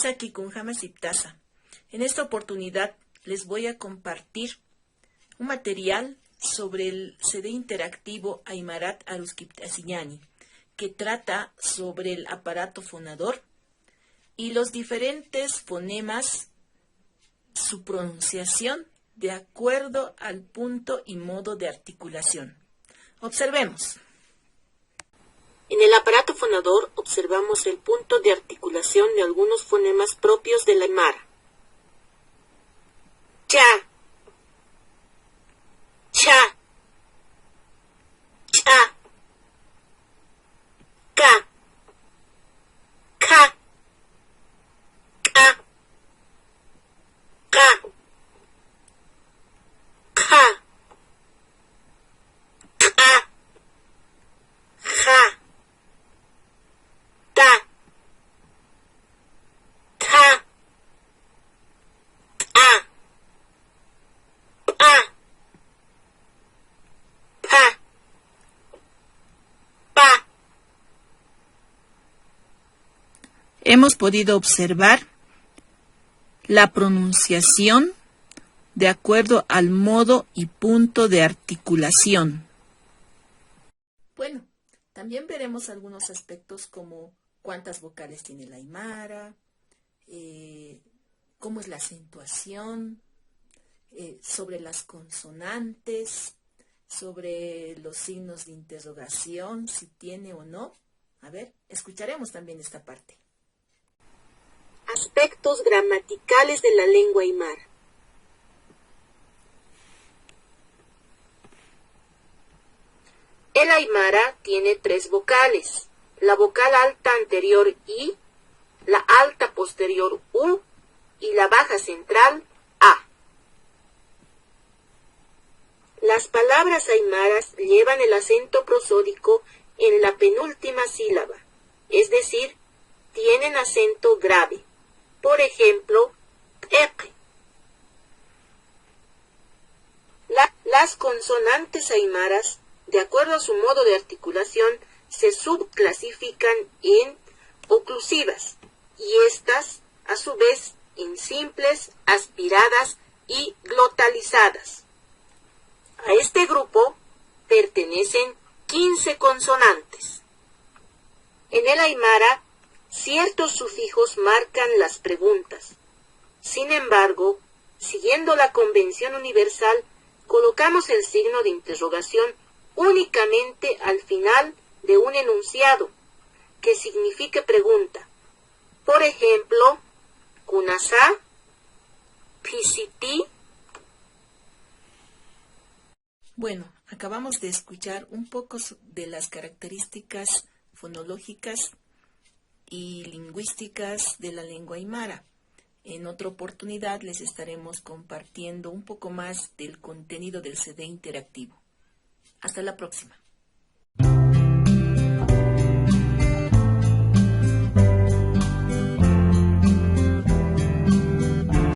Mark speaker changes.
Speaker 1: Isaki Kunjama Siptasa. En esta oportunidad les voy a compartir un material sobre el CD interactivo Aymarat Aruskiptasiñani, que trata sobre el aparato fonador y los diferentes fonemas, su pronunciación de acuerdo al punto y modo de articulación. Observemos.
Speaker 2: En el aparato fonador observamos el punto de articulación de algunos fonemas propios del aymara. Cha, cha, cha, ka, ka, ka, ka, ka, ka, ja, ta, ta, ta, pa, pa, pa.
Speaker 1: Hemos podido observar la pronunciación de acuerdo al modo y punto de articulación. Bueno, también veremos algunos aspectos como cuántas vocales tiene el aymara, cómo es la acentuación, sobre las consonantes, sobre los signos de interrogación, si tiene o no. A ver, escucharemos también esta parte.
Speaker 2: Aspectos gramaticales de la lengua aymara. El aymara tiene 3 vocales: la vocal alta anterior I, la alta posterior U y la baja central A. Las palabras aymaras llevan el acento prosódico en la penúltima sílaba, es decir, tienen acento grave. Por ejemplo, eq. Las consonantes aymaras, de acuerdo a su modo de articulación, se subclasifican en oclusivas y estas, a su vez, en simples, aspiradas y glotalizadas. A este grupo pertenecen 15 consonantes. En el aymara, ciertos sufijos marcan las preguntas. Sin embargo, siguiendo la convención universal, colocamos el signo de interrogación únicamente al final de un enunciado, que significa pregunta. Por ejemplo, kunasa, pisiti.
Speaker 1: Bueno, acabamos de escuchar un poco de las características fonológicas y lingüísticas de la lengua aymara. En otra oportunidad les estaremos compartiendo un poco más del contenido del CD interactivo. Hasta la próxima.